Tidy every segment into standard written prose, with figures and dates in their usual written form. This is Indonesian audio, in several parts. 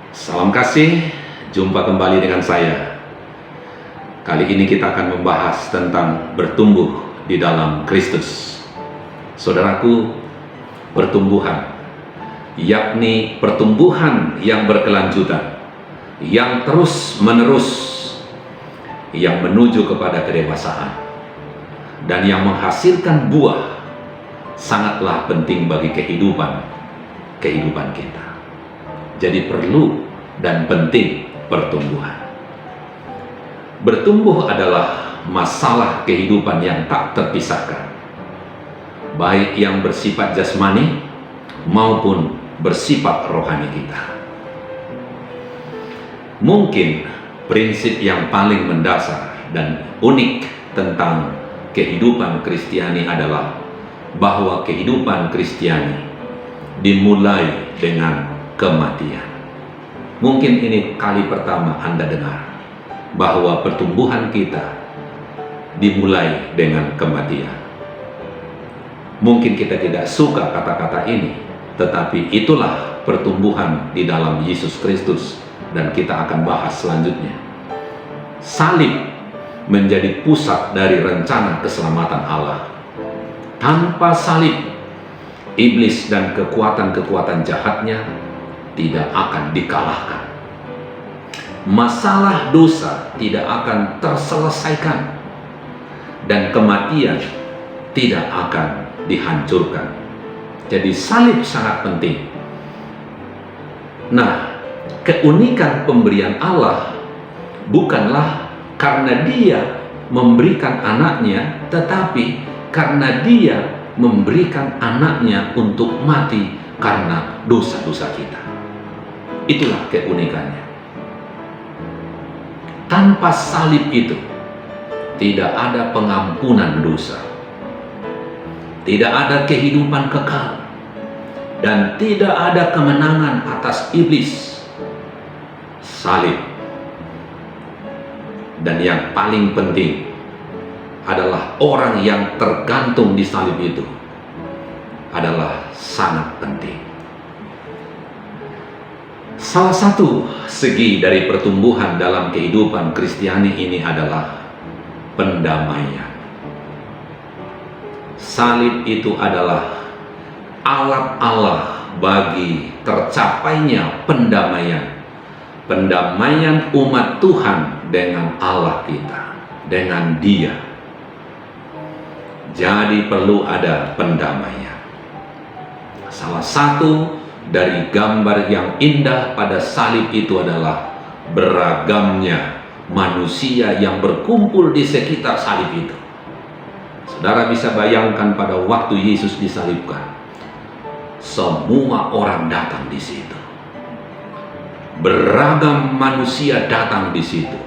Salam kasih, jumpa kembali dengan saya. Kali ini kita akan membahas tentang bertumbuh di dalam Kristus. Saudaraku, pertumbuhan, yakni pertumbuhan yang berkelanjutan, yang terus-menerus, yang menuju kepada kedewasaan, dan yang menghasilkan buah, sangatlah penting bagi kehidupan kita. Jadi perlu dan penting pertumbuhan. Bertumbuh adalah masalah kehidupan yang tak terpisahkan, baik yang bersifat jasmani maupun bersifat rohani kita. Mungkin prinsip yang paling mendasar dan unik tentang kehidupan Kristiani adalah bahwa kehidupan Kristiani dimulai dengan kematian. Mungkin ini kali pertama Anda dengar bahwa pertumbuhan kita dimulai dengan kematian. Mungkin kita tidak suka kata-kata ini, tetapi itulah pertumbuhan di dalam Yesus Kristus, dan kita akan bahas selanjutnya. Salib menjadi pusat dari rencana keselamatan Allah. Tanpa salib, iblis dan kekuatan-kekuatan jahatnya tidak akan dikalahkan. Masalah dosa tidak akan terselesaikan, dan kematian tidak akan dihancurkan. Jadi salib sangat penting. Nah, keunikan pemberian Allah bukanlah karena Dia memberikan anaknya, tetapi karena Dia memberikan anaknya untuk mati karena dosa-dosa kita. Itulah keunikannya. Tanpa salib itu tidak ada pengampunan dosa, tidak ada kehidupan kekal, dan tidak ada kemenangan atas iblis. Salib, dan yang paling penting adalah orang yang tergantung di salib itu adalah sangat penting. Salah satu segi dari pertumbuhan dalam kehidupan Kristiani ini adalah pendamaian. Salib itu adalah alat Allah bagi tercapainya pendamaian. Pendamaian umat Tuhan dengan Allah kita, dengan Dia. Jadi perlu ada pendamaian. Salah satu dari gambar yang indah pada salib itu adalah beragamnya manusia yang berkumpul di sekitar salib itu. Saudara bisa bayangkan pada waktu Yesus disalibkan, semua orang datang di situ. Beragam manusia datang di situ.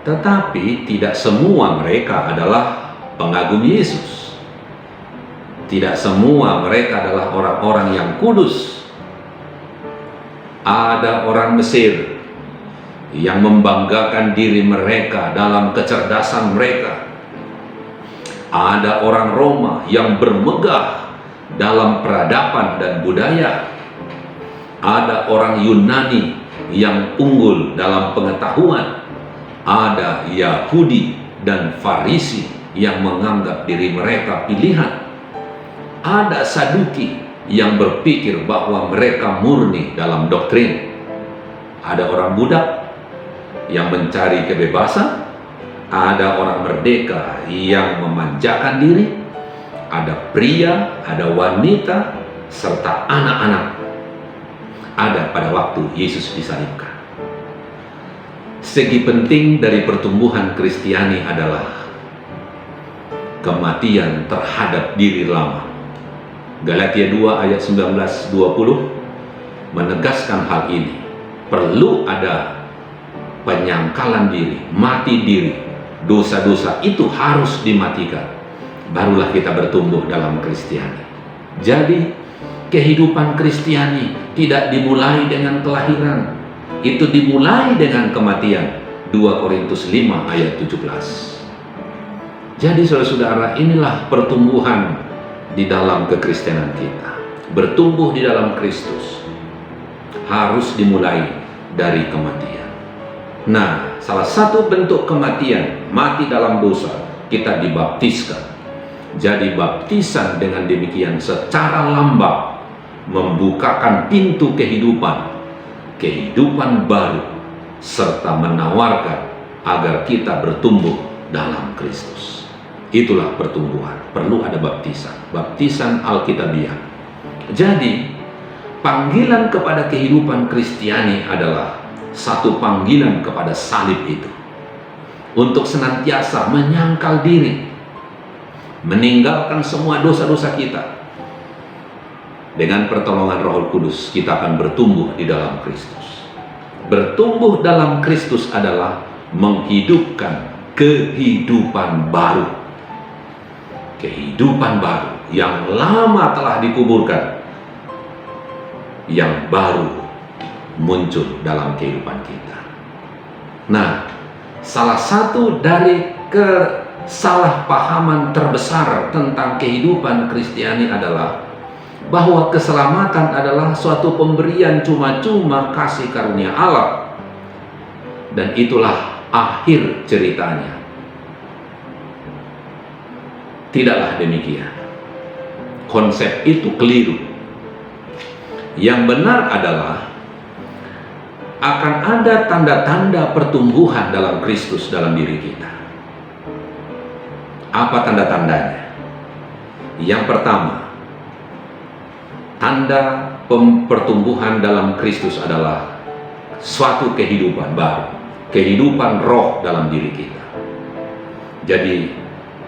Tetapi tidak semua mereka adalah pengagum Yesus. Tidak semua mereka adalah orang-orang yang kudus. Ada orang Mesir yang membanggakan diri mereka dalam kecerdasan mereka. Ada orang Roma yang bermegah dalam peradaban dan budaya. Ada orang Yunani yang unggul dalam pengetahuan. Ada Yahudi dan Farisi yang menganggap diri mereka pilihan. Ada Saduki yang berpikir bahwa mereka murni dalam doktrin. Ada orang budak yang mencari kebebasan. Ada orang merdeka yang memanjakan diri. Ada pria, ada wanita, serta anak-anak. Ada pada waktu Yesus disalibkan. Segi penting dari pertumbuhan Kristiani adalah kematian terhadap diri lama. Galatia 2 ayat 19-20 menegaskan hal ini. Perlu ada penyangkalan diri, mati diri. Dosa-dosa itu harus dimatikan. Barulah kita bertumbuh dalam Kristiani. Jadi kehidupan Kristiani tidak dimulai dengan kelahiran. Itu dimulai dengan kematian. 2 Korintus 5 ayat 17. Jadi saudara-saudara, inilah pertumbuhan di dalam kekristenan kita. Bertumbuh di dalam Kristus. harus dimulai dari kematian. Nah, salah satu bentuk kematian, mati dalam dosa, kita dibaptiskan. Jadi baptisan dengan demikian secara lambat membukakan pintu kehidupan baru, serta menawarkan agar kita bertumbuh dalam Kristus. Itulah pertumbuhan, perlu ada baptisan Alkitabiah. Jadi panggilan kepada kehidupan Kristiani adalah satu panggilan kepada salib itu, untuk senantiasa menyangkal diri, meninggalkan semua dosa-dosa kita. Dengan pertolongan Roh Kudus kita akan bertumbuh di dalam Kristus. Bertumbuh dalam Kristus adalah menghidupkan kehidupan baru. Kehidupan baru yang lama telah dikuburkan, yang baru muncul dalam kehidupan kita. Nah, salah satu dari kesalahpahaman terbesar tentang kehidupan Kristiani adalah bahwa keselamatan adalah suatu pemberian cuma-cuma kasih karunia Allah, dan itulah akhir ceritanya. Tidaklah demikian. Konsep itu keliru. Yang benar adalah akan ada tanda-tanda pertumbuhan dalam Kristus dalam diri kita. Apa tanda-tandanya? Yang pertama, tanda pertumbuhan dalam Kristus adalah suatu kehidupan baru, kehidupan roh dalam diri kita. Jadi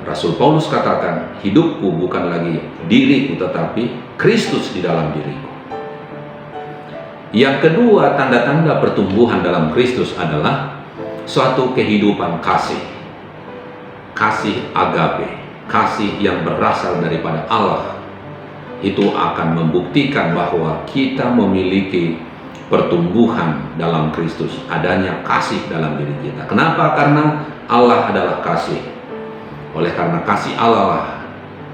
Rasul Paulus katakan, hidupku bukan lagi diriku tetapi Kristus di dalam diriku. Yang kedua, tanda-tanda pertumbuhan dalam Kristus adalah suatu kehidupan kasih. Kasih agape, kasih yang berasal daripada Allah. Itu akan membuktikan bahwa kita memiliki pertumbuhan dalam Kristus, adanya kasih dalam diri kita. Kenapa? Karena Allah adalah kasih. Oleh karena kasih Allah lah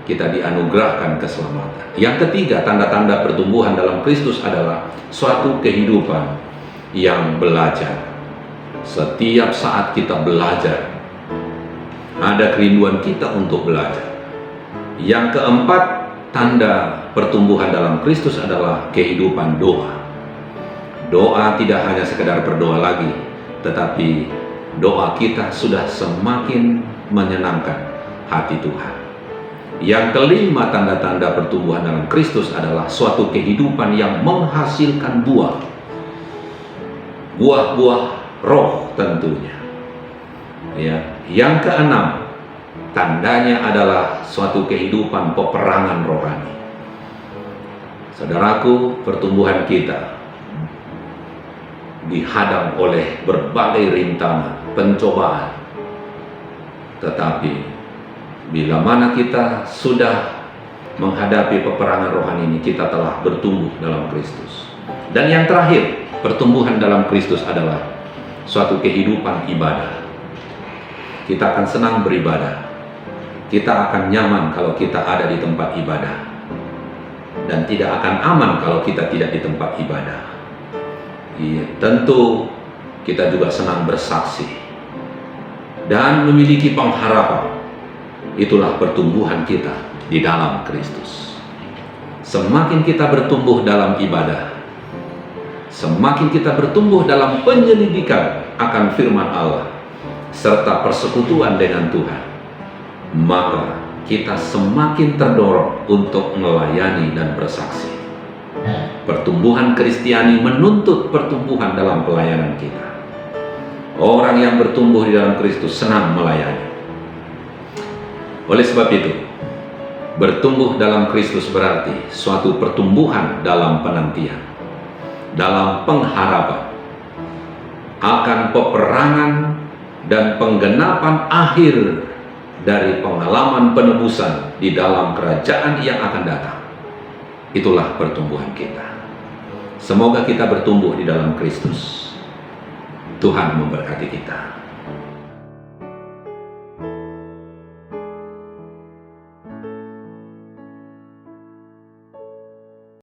kita dianugerahkan keselamatan. Yang ketiga, tanda-tanda pertumbuhan dalam Kristus adalah suatu kehidupan yang belajar. Setiap saat kita belajar, ada kerinduan kita untuk belajar. Yang keempat, tanda pertumbuhan dalam Kristus adalah kehidupan doa. Doa tidak hanya sekedar berdoa lagi, tetapi doa kita sudah semakin menyenangkan hati Tuhan. Yang kelima, tanda-tanda pertumbuhan dalam Kristus adalah suatu kehidupan yang menghasilkan buah-buah roh tentunya. Ya. Yang keenam, tandanya adalah suatu kehidupan peperangan rohani. Saudaraku, pertumbuhan kita dihadang oleh berbagai rintangan, pencobaan. Tetapi bila mana kita sudah menghadapi peperangan rohani ini, kita telah bertumbuh dalam Kristus. Dan yang terakhir, pertumbuhan dalam Kristus adalah suatu kehidupan ibadah. Kita akan senang beribadah. Kita akan nyaman kalau kita ada di tempat ibadah. Dan tidak akan aman kalau kita tidak di tempat ibadah. Tentu kita juga senang bersaksi dan memiliki pengharapan. Itulah pertumbuhan kita di dalam Kristus. Semakin kita bertumbuh dalam ibadah, semakin kita bertumbuh dalam penyelidikan akan firman Allah serta persekutuan dengan Tuhan, maka kita semakin terdorong untuk melayani dan bersaksi. Pertumbuhan Kristiani menuntut pertumbuhan dalam pelayanan kita. Orang yang bertumbuh di dalam Kristus senang melayani. Oleh sebab itu, bertumbuh dalam Kristus berarti suatu pertumbuhan dalam penantian, dalam pengharapan akan peperangan dan penggenapan akhir dari pengalaman penebusan di dalam kerajaan yang akan datang. Itulah pertumbuhan kita. Semoga kita bertumbuh di dalam Kristus. Tuhan memberkati kita.